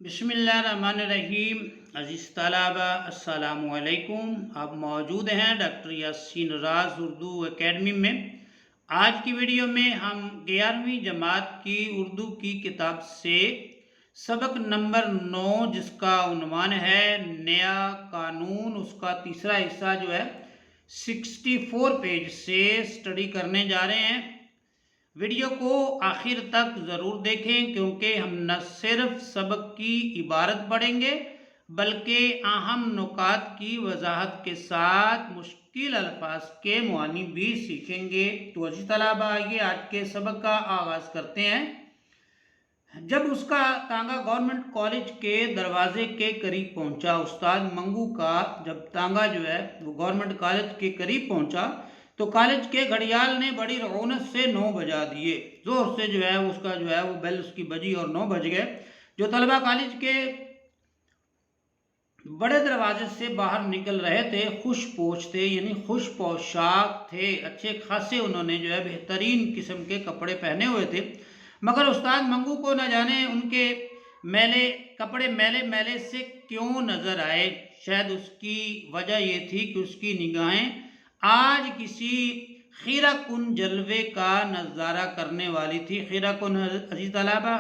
बिस्मिल्लाहिर्रहमानिर्रहीम। अज़ीज़ तलबा अस्सलामु अलैकुम। आप मौजूद हैं डॉक्टर यासीन राज उर्दू एकेडमी में। आज की वीडियो में हम 11वीं जमात की उर्दू की किताब से सबक नंबर 9 जिसका उन्वान है नया कानून, उसका तीसरा हिस्सा जो है 64 पेज से स्टडी करने जा रहे हैं। वीडियो को आखिर तक ज़रूर देखें क्योंकि हम न सिर्फ सबक की इबारत पढ़ेंगे बल्कि अहम नुकात की वजाहत के साथ मुश्किल अल्फाज के मुआनी भी सीखेंगे। तो अजीज़ तलबा, आइए आज के सबक का आगाज़ करते हैं। जब उसका तांगा गवर्नमेंट कॉलेज के दरवाजे के करीब पहुंचा, उस्ताद मंगू का जब तांगा जो है वो गवर्नमेंट कॉलेज के करीब पहुंचा तो कॉलेज के घड़ियाल ने बड़ी रौनक से 9 बजा दिए। जोर से जो है उसका जो है वो बेल उसकी बजी और 9 बज गए। जो तलबा कॉलेज के बड़े दरवाजे से बाहर निकल रहे थे खुश पोश थे, यानी खुश पोशाक थे, अच्छे खासे उन्होंने जो है बेहतरीन किस्म के कपड़े पहने हुए थे। मगर उस्ताद मंगू को न जाने उनके कपड़े मैले मैले से क्यों नजर आए। शायद उसकी वजह ये थी कि उसकी निगाहें आज किसी खीरा कुन जलवे का नज़ारा करने वाली थी। खीरा कुन अजीज़ तलबा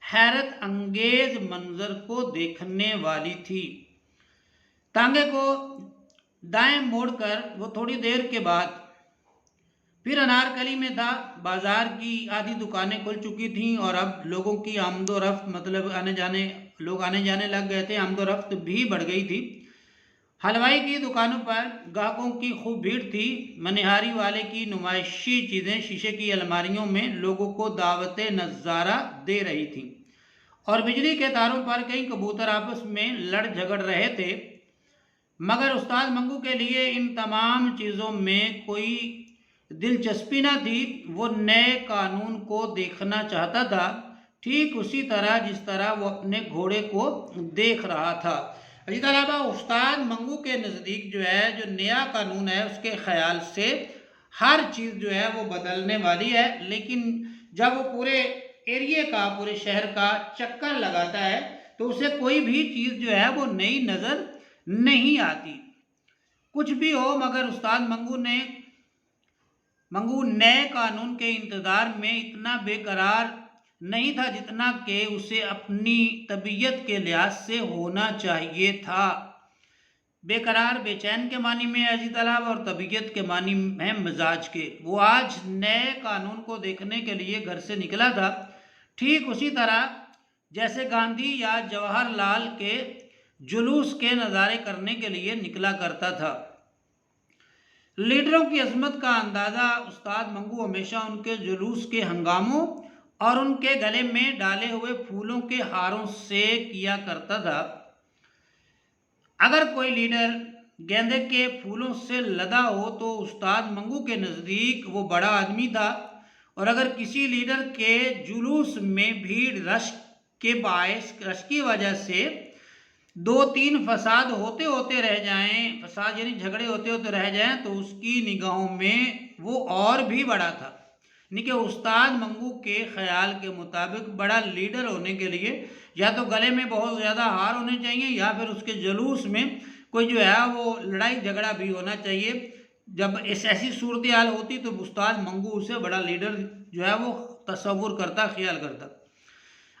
हैरत अंगेज मंजर को देखने वाली थी। तांगे को दाएं मोड़कर वो थोड़ी देर के बाद फिर अनारकली में था। बाजार की आधी दुकानें खुल चुकी थीं और अब लोगों की आमदोरफ्त मतलब लोग आने जाने लग गए थे। आमदोरफ्त भी बढ़ गई थी। हलवाई की दुकानों पर ग्राहकों की खूब भीड़ थी। मनिहारी वाले की नुमाइशी चीज़ें शीशे की अलमारियों में लोगों को दावत नज़ारा दे रही थीं और बिजली के तारों पर कई कबूतर आपस में लड़ झगड़ रहे थे। मगर उस्ताद मंगू के लिए इन तमाम चीज़ों में कोई दिलचस्पी न थी। वो नए कानून को देखना चाहता था, ठीक उसी तरह जिस तरह वो अपने घोड़े को देख रहा था। इसी तरह उस्ताद मंगू के नज़दीक जो है जो नया कानून है उसके ख्याल से हर चीज़ जो है वो बदलने वाली है। लेकिन जब वो पूरे एरिए का, पूरे शहर का चक्कर लगाता है तो उसे कोई भी चीज़ जो है वो नई नज़र नहीं आती। कुछ भी हो मगर उस्ताद मंगू नए कानून के इंतज़ार में इतना बेकरार नहीं था जितना कि उसे अपनी तबीयत के लिहाज से होना चाहिए था। बेकरार बेचैन के मानी में अजीज़ तलबा और तबीयत के मानी में मिजाज के। वो आज नए कानून को देखने के लिए घर से निकला था, ठीक उसी तरह जैसे गांधी या जवाहरलाल के जुलूस के नज़ारे करने के लिए निकला करता था। लीडरों की अजमत का अंदाज़ा उस्ताद मंगू हमेशा उनके जुलूस के हंगामों और उनके गले में डाले हुए फूलों के हारों से किया करता था। अगर कोई लीडर गेंदे के फूलों से लदा हो तो उस्ताद मंगू के नज़दीक वो बड़ा आदमी था। और अगर किसी लीडर के जुलूस में भीड़ रश की वजह से 2-3 फसाद होते होते रह जाएं, फसाद यानी झगड़े होते होते रह जाएं, तो उसकी निगाहों में वो और भी बड़ा था। यानी कि उस्ताद मंगू के ख्याल के मुताबिक बड़ा लीडर होने के लिए या तो गले में बहुत ज़्यादा हार होने चाहिए या फिर उसके जुलूस में कोई जो है वो लड़ाई झगड़ा भी होना चाहिए। जब ऐसी सूरत हाल होती तो उस्ताद मंगू उसे बड़ा लीडर जो है वो तस्वुर करता, ख्याल करता।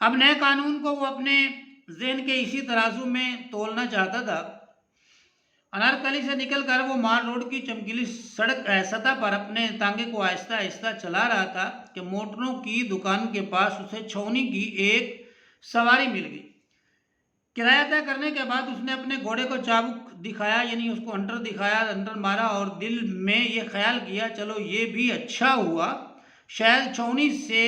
अब नए कानून को वो अपने ज़हन के इसी तराजू में तोलना चाहता था। अनारकली से निकलकर वो माल रोड की चमकीली सतह पर अपने तांगे को आहिस्ता आहिस्ता चला रहा था कि मोटरों की दुकान के पास उसे छौनी की एक सवारी मिल गई। किराया तय करने के बाद उसने अपने घोड़े को चाबुक दिखाया, यानी उसको हंटर दिखाया, हंटर मारा और दिल में ये ख्याल किया चलो ये भी अच्छा हुआ, शायद छौनी से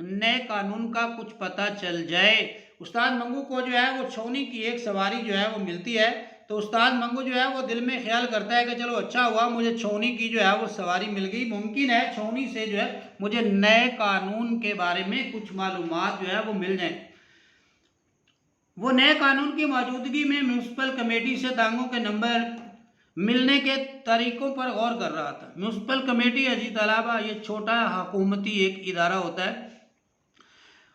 नए कानून का कुछ पता चल जाए। उस्ताद मंगू को जो है वो छौनी की एक सवारी जो है वो मिलती है तो उस्ताद मंगू जो है वो दिल में ख्याल करता है कि चलो अच्छा हुआ मुझे छौनी की जो है वो सवारी मिल गई। मुमकिन है छौनी से जो है मुझे नए कानून के बारे में कुछ मालूमात जो है वो मिल जाए। वो नए कानून की मौजूदगी में म्यूनसिपल कमेटी से तांगों के नंबर मिलने के तरीकों पर गौर कर रहा था। म्यूनसिपल कमेटी अजीज़ तलबा ये छोटा हुकूमती एक इदारा होता है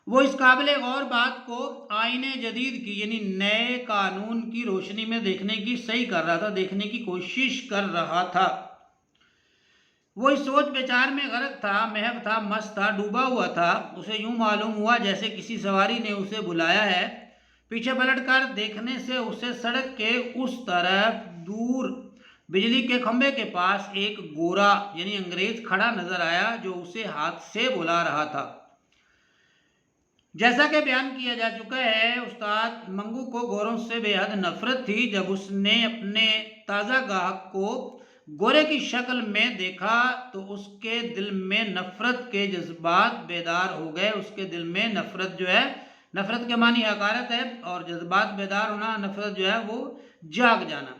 وہ اس قابل غور بات کو آئین جدید کی یعنی نئے قانون کی روشنی میں دیکھنے کی صحیح کر رہا تھا، دیکھنے کی کوشش کر رہا تھا۔ وہ اس سوچ بچار میں غرق تھا، محو تھا، مست تھا، ڈوبا ہوا تھا۔ اسے یوں معلوم ہوا جیسے کسی سواری نے اسے بلایا ہے۔ پیچھے پلٹ کر دیکھنے سے اسے سڑک کے اس طرف دور بجلی کے کھمبے کے پاس ایک گورا یعنی انگریز کھڑا نظر آیا جو اسے ہاتھ سے بلا رہا تھا۔ جیسا کہ بیان کیا جا چکا ہے، استاد منگو کو گوروں سے بے حد نفرت تھی۔ جب اس نے اپنے تازہ گاہک کو گورے کی شکل میں دیکھا تو اس کے دل میں نفرت کے جذبات بیدار ہو گئے۔ اس کے دل میں نفرت جو ہے، نفرت کے معنی حقارت ہے، اور جذبات بیدار ہونا، نفرت جو ہے وہ جاگ جانا۔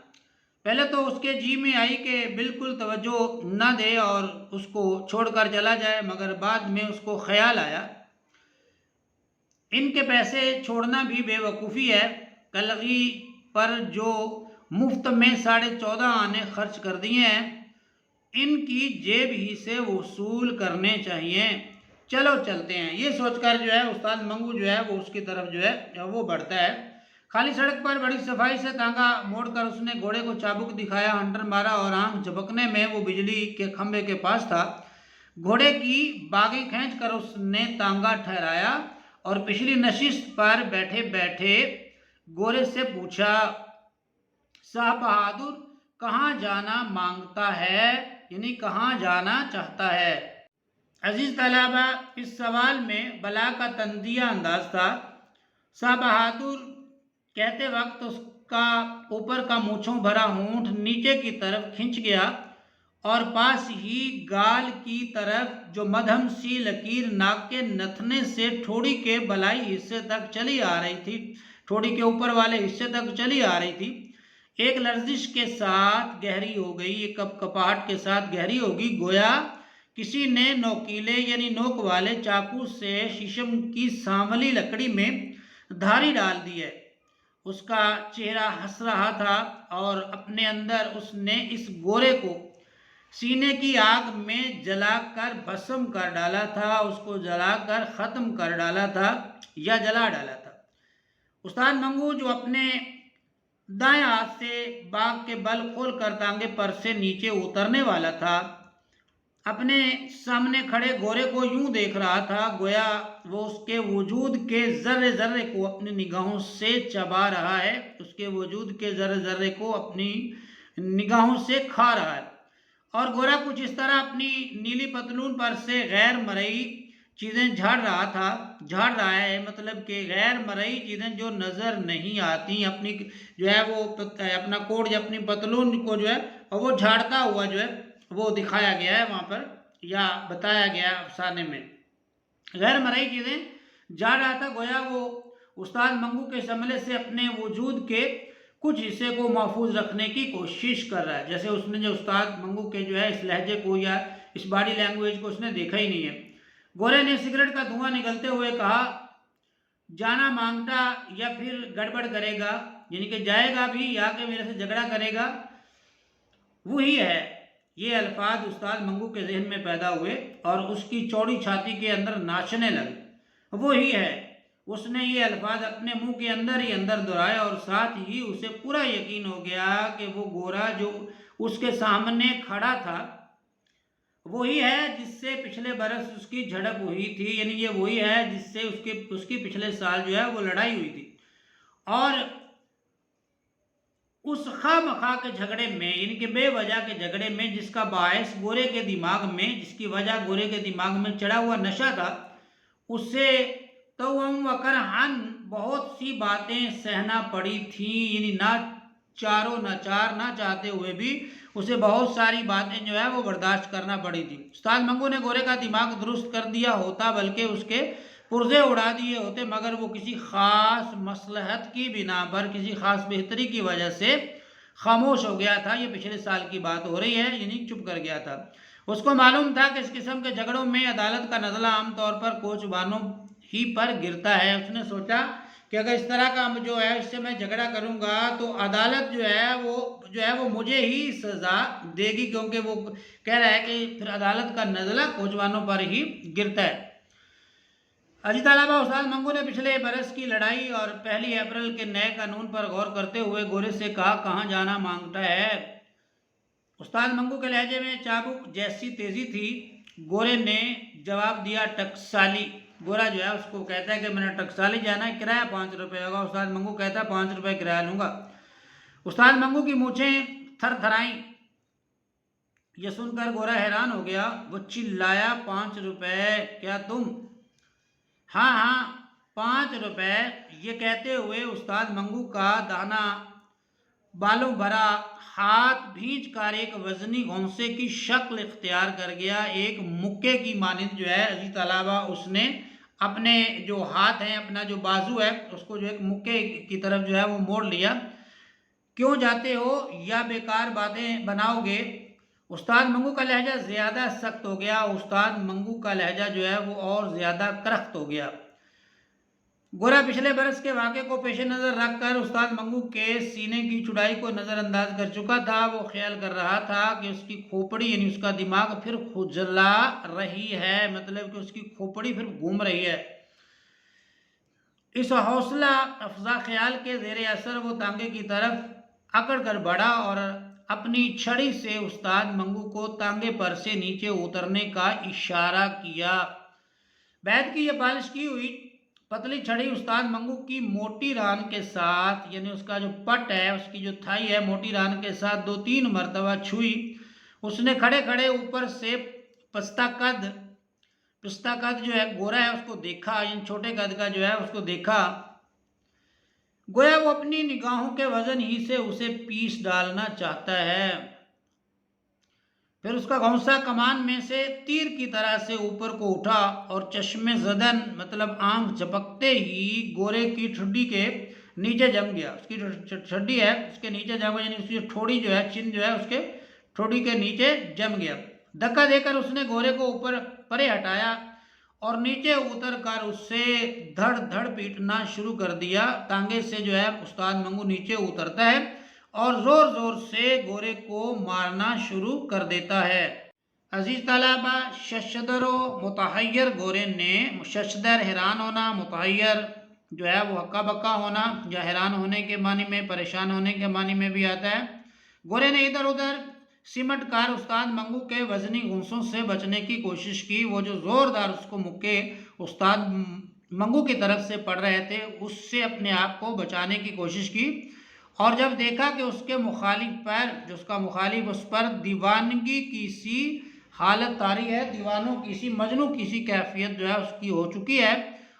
پہلے تو اس کے جی میں آئی کہ بالکل توجہ نہ دے اور اس کو چھوڑ کر چلا جائے، مگر بعد میں اس کو خیال آیا ان کے پیسے چھوڑنا بھی بے وقوفی ہے۔ کلغی پر جو مفت میں 14.5 آنے خرچ کر دیے ہیں، ان کی جیب ہی سے وصول کرنے چاہیے۔ چلو چلتے ہیں، یہ سوچ کر جو ہے استاد منگو جو ہے وہ اس کی طرف جو ہے وہ بڑھتا ہے۔ خالی سڑک پر بڑی صفائی سے تانگا موڑ کر اس نے گھوڑے کو چابک دکھایا، ہنٹر مارا اور آنکھ جھپکنے میں وہ بجلی کے کھمبے کے پاس تھا۔ گھوڑے کی باگیں کھینچ کر اس نے تانگا ٹھہرایا اور پچھلی نشست پر بیٹھے بیٹھے گورے سے پوچھا، صاحب بہادر کہاں جانا مانگتا ہے، یعنی کہاں جانا چاہتا ہے؟ عزیز طلبہ، اس سوال میں بلا کا تندیہ انداز تھا۔ صاحب بہادر کہتے وقت اس کا اوپر کا مونچھوں بھرا ہونٹ نیچے کی طرف کھنچ گیا اور پاس ہی گال کی طرف جو مدھم سی لکیر ناک کے نتنے سے ٹھوڑی کے بلائی حصے تک چلی آ رہی تھی، ٹھوڑی کے اوپر والے حصے تک چلی آ رہی تھی، ایک لرزش کے ساتھ گہری ہو گئی، ایک کپکپاہٹ کے ساتھ گہری ہوگی، گویا کسی نے نوکیلے یعنی نوک والے چاقو سے شیشم کی سانولی لکڑی میں دھاری ڈال دی ہے۔ اس کا چہرہ ہنس رہا تھا اور اپنے اندر اس نے اس گورے کو سینے کی آگ میں جلا کر بھسم کر ڈالا تھا، اس کو جلا کر ختم کر ڈالا تھا یا جلا ڈالا تھا۔ استاد منگو جو اپنے دائیں ہاتھ سے باغ کے بل کھول کر تانگے پر سے نیچے اترنے والا تھا، اپنے سامنے کھڑے گورے کو یوں دیکھ رہا تھا گویا وہ اس کے وجود کے ذرے ذرے کو اپنی نگاہوں سے چبا رہا ہے، اس کے وجود کے ذرے ذرے کو اپنی نگاہوں سے کھا رہا ہے، اور گورا کچھ اس طرح اپنی نیلی پتلون پر سے غیر مرئی چیزیں جھاڑ رہا ہے، مطلب کہ غیر مرئی چیزیں جو نظر نہیں آتی، اپنی جو ہے وہ اپنا کوٹ یا اپنی پتلون کو جو ہے وہ جھاڑتا ہوا جو ہے وہ دکھایا گیا ہے وہاں پر یا بتایا گیا افسانے میں، غیر مرئی چیزیں جھاڑ رہا تھا، گویا وہ استاد منگو کے شملے سے اپنے وجود کے کچھ حصے کو محفوظ رکھنے کی کوشش کر رہا ہے، جیسے اس نے جو استاد منگو کے جو ہے اس لہجے کو یا اس باڈی لینگویج کو اس نے دیکھا ہی نہیں ہے۔ گورے نے سگریٹ کا دھواں نگلتے ہوئے کہا، جانا مانگتا یا پھر گڑبڑ کرے گا، یعنی کہ جائے گا بھی یا کہ میرے سے جھگڑا کرے گا، وہی ہے۔ یہ الفاظ استاد منگو کے ذہن میں پیدا ہوئے اور اس کی چوڑی چھاتی کے اندر ناچنے لگے، وہی ہے۔ اس نے یہ الفاظ اپنے منہ کے اندر ہی اندر دہرائے اور ساتھ ہی اسے پورا یقین ہو گیا کہ وہ گورا جو اس کے سامنے کھڑا تھا وہی ہے جس سے پچھلے برس اس کی جھڑپ ہوئی تھی، یعنی یہ وہی ہے جس سے اس کی پچھلے سال جو ہے وہ لڑائی ہوئی تھی، اور اس خواہ مخواہ کے جھگڑے میں یعنی کہ بے وجہ کے جھگڑے میں جس کا باعث گورے کے دماغ میں، جس کی وجہ گورے کے دماغ میں چڑھا ہوا نشہ تھا، اس سے توہم و کرہن بہت سی باتیں سہنا پڑی تھیں، یعنی نہ چارو نہ چار نہ چاہتے ہوئے بھی اسے بہت ساری باتیں جو ہے وہ برداشت کرنا پڑی تھی۔ استاد منگو نے گورے کا دماغ درست کر دیا ہوتا، بلکہ اس کے پرزے اڑا دیے ہوتے، مگر وہ کسی خاص مصلحت کی بنا پر، کسی خاص بہتری کی وجہ سے خاموش ہو گیا تھا۔ یہ پچھلے سال کی بات ہو رہی ہے، یعنی چپ کر گیا تھا۔ اس کو معلوم تھا کہ اس قسم کے جھگڑوں میں عدالت کا نزلہ عام طور پر کوچوانوں ہی پر گرتا ہے۔ اس نے سوچا کہ اگر اس طرح کا جو ہے اس سے میں جھگڑا کروں گا تو عدالت جو ہے وہ مجھے ہی سزا دے گی، کیونکہ وہ کہہ رہا ہے کہ پھر عدالت کا نزلہ کوچوانوں پر ہی گرتا ہے۔ अजी तलबा, उस्ताद मंगू ने पिछले बरस की लड़ाई और 1 अप्रैल के नए कानून पर गौर करते हुए गोरे से कहा, कहाँ जाना मांगता है। उस्ताद मंगू के लहजे में चाबुक जैसी तेजी थी। गोरे ने जवाब दिया, टकसाली। गोरा जो है उसको कहता है कि मैंने टकसाली जाना है, किराया 5 रुपये होगा। उस्ताद मंगू कहता है 5 रुपये किराया लूँगा। उस्ताद मंगू की मूछें थर थराई। यह सुनकर गोरा हैरान हो गया। वो चिल्लाया, 5 रुपये? क्या तुम? हाँ हाँ, 5 रुपये। ये कहते हुए उस्ताद मंगू का दाना बालों भरा हाथ भींच कर एक वजनी घोंसे की शक्ल इख्तियार कर गया। एक मुक्के की मानिंद जो है अजी तलाबा, उसने अपने जो हाथ है, अपना जो बाजू है, उसको जो एक मुक्के की तरफ जो है वो मोड़ लिया। क्यों जाते हो या बेकार बातें बनाओगे? उस्ताद मंगू का लहजा ज़्यादा सख्त हो गया। उस्ताद मंगू का लहजा जो है वो और ज़्यादा करख्त हो गया। गोरा पिछले बरस के वाक़े को पेश नज़र रखकर उस्ताद मंगू के सीने की चुड़ाई को नज़रअंदाज कर चुका था। वो ख्याल कर रहा था कि उसकी खोपड़ी यानी उसका दिमाग फिर खुजला रही है, मतलब कि उसकी खोपड़ी फिर घूम रही है। इस हौसला अफजा ख्याल के ज़ेर असर वो तांगे की तरफ अकड़ कर बढ़ा और अपनी छड़ी से उस्ताद मंगू को तांगे पर से नीचे उतरने का इशारा किया। बैद की यह पालिश की हुई पतली छड़ी उस्ताद मंगू की मोटी रान के साथ, यानी उसका जो पट है, उसकी जो थाई है, मोटी रान के साथ 2-3 मरतबा छुई। उसने खड़े खड़े ऊपर से पिस्ता कद जो है गोरा है उसको देखा, इन छोटे कद का जो है उसको देखा। गोया वो अपनी निगाहों के वजन ही से उसे पीस डालना चाहता है। फिर उसका घौंसा कमान में से तीर की तरह से ऊपर को उठा और चश्मे ज़दन, मतलब आंख झपकते ही गोरे की ठुड्डी के नीचे जम गया। उसकी ठुड्डी है उसके नीचे जम गया, यानी उसकी ठोड़ी जो है, चिन्ह जो है उसके ठोड़ी के नीचे जम गया। धक्का देकर उसने गोरे को ऊपर परे हटाया और नीचे उतर कर उससे धड़ धड़ पीटना शुरू कर दिया। तांगे से जो है उस्ताद मंगू नीचे उतरता है और ज़ोर ज़ोर से गोरे को मारना शुरू कर देता है। अजीज़ तलबा, शशदरो मुतहय्यर गोरे ने, शशदर हैरान होना, मुतहय्यर जो है वो हक्का बक्का होना या हैरान होने के मानी में, परेशान होने के मानी में भी आता है। गोरे ने इधर उधर सिमट कर उस्ताद मंगू के वजनी घूंसों से बचने की कोशिश की। वो जो ज़ोरदार उसको मुक्के उस्ताद मंगू की तरफ से पड़ रहे थे, उससे अपने आप को बचाने की कोशिश की। और जब देखा कि उसके मुखालिफ पर, जो उसका मुखालिफ, उस पर दीवानगी की सी हालत तारी है, दीवानों की सी, मजनू की सी कैफियत जो है उसकी हो चुकी है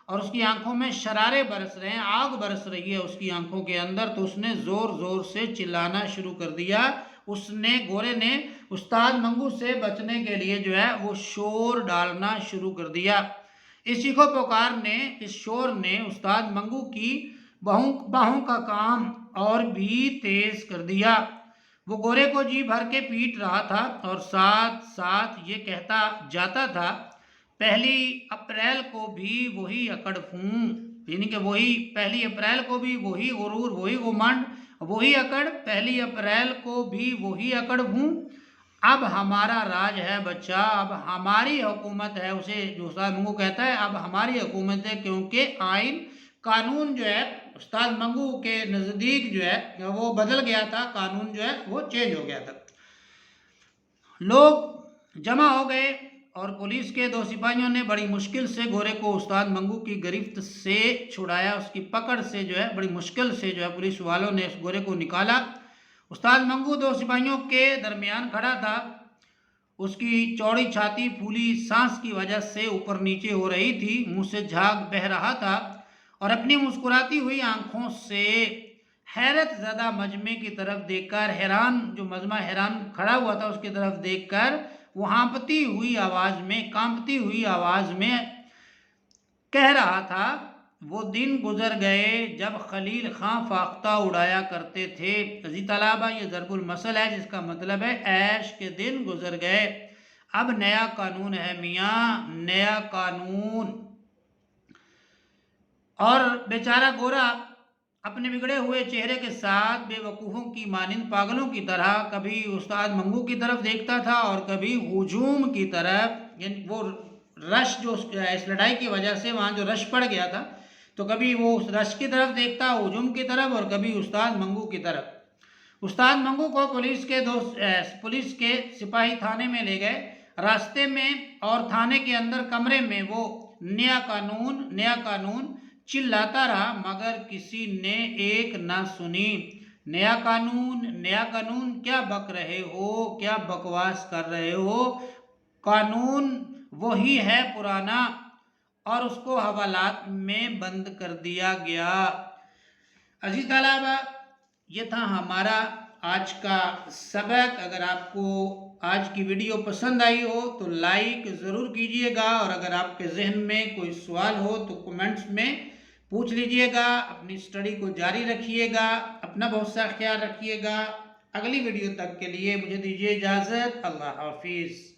और उसकी आंखों में शरारे बरस रहे हैं, आग बरस रही है उसकी आंखों के अंदर, तो उसने ज़ोर ज़ोर से चिल्लाना शुरू कर दिया। गोरे ने उस्ताद मंगू से बचने के लिए जो है वो शोर डालना शुरू कर दिया। इस चीखो पुकार ने, इस शोर ने उस्ताद मंगू की बाहों का काम और भी तेज कर दिया। वो गोरे को जी भर के पीट रहा था और साथ साथ ये कहता जाता था, 1 अप्रैल को भी वही अकड़ फूं, यानी कि वही 1 अप्रैल को भी वही गुरूर, वही घुमंड, वही अकड़, 1 अप्रैल को भी वही अकड़ हूँ। अब हमारा राज है बच्चा, अब हमारी हुकूमत है। उसे जो उस्ताद मंगू कहता है, अब हमारी हुकूमत है, क्योंकि आइन कानून जो है उस्ताद मंगू के नज़दीक जो है वो बदल गया था, कानून जो है वो चेंज हो गया था। लोग जमा हो गए और पुलिस के 2 सिपाहियों ने बड़ी मुश्किल से गोरे को उस्ताद मंगू की गिरफ्त से छुड़ाया। उसकी पकड़ से जो है बड़ी मुश्किल से जो है पुलिस वालों ने उस गोरे को निकाला। उस्ताद मंगू 2 सिपाहियों के दरमियान खड़ा था। उसकी चौड़ी छाती फूली सांस की वजह से ऊपर नीचे हो रही थी, मुंह से झाग बह रहा था और अपनी मुस्कुराती हुई आंखों से हैरत ज़दा मजमे की तरफ देखकर, हैरान जो मजमा हैरान खड़ा हुआ था उसकी तरफ देखकर वो कांपती हुई आवाज़ में कह रहा था, वो दिन गुजर गए जब खलील खां फाख्ता उड़ाया करते थे। अजी तलाबा, ये ज़रबुल मसल है जिसका मतलब है ऐश के दिन गुजर गए, अब नया कानून है मियाँ, नया कानून। और बेचारा गोरा अपने बिगड़े हुए चेहरे के साथ बेवकूफ़ों की मानिंद पागलों की तरह कभी उस्ताद मंगू की तरफ देखता था और कभी हुजूम की तरफ, यानी वो रश जो इस लड़ाई की वजह से वहाँ जो रश पड़ गया था, तो कभी वो उस रश की तरफ देखता, हुजूम की तरफ, और कभी उस्ताद मंगू की तरफ। उस्ताद मंगू को पुलिस के सिपाही थाने में ले गए। रास्ते में और थाने के अंदर कमरे में वो नया कानून चिल्लाता रहा, मगर किसी ने एक ना सुनी। नया कानून क्या बक रहे हो, क्या बकवास कर रहे हो, कानून वही है पुराना, और उसको हवालात में बंद कर दिया गया। अजीज तलबा, ये था हमारा आज का सबक। अगर आपको आज की वीडियो पसंद आई हो तो लाइक ज़रूर कीजिएगा, और अगर आपके जहन में कोई सवाल हो तो कमेंट्स में पूछ लीजिएगा। अपनी स्टडी को जारी रखिएगा, अपना बहुत सा ख्याल रखिएगा। अगली वीडियो तक के लिए मुझे दीजिए इजाज़त। अल्लाह हाफिज़।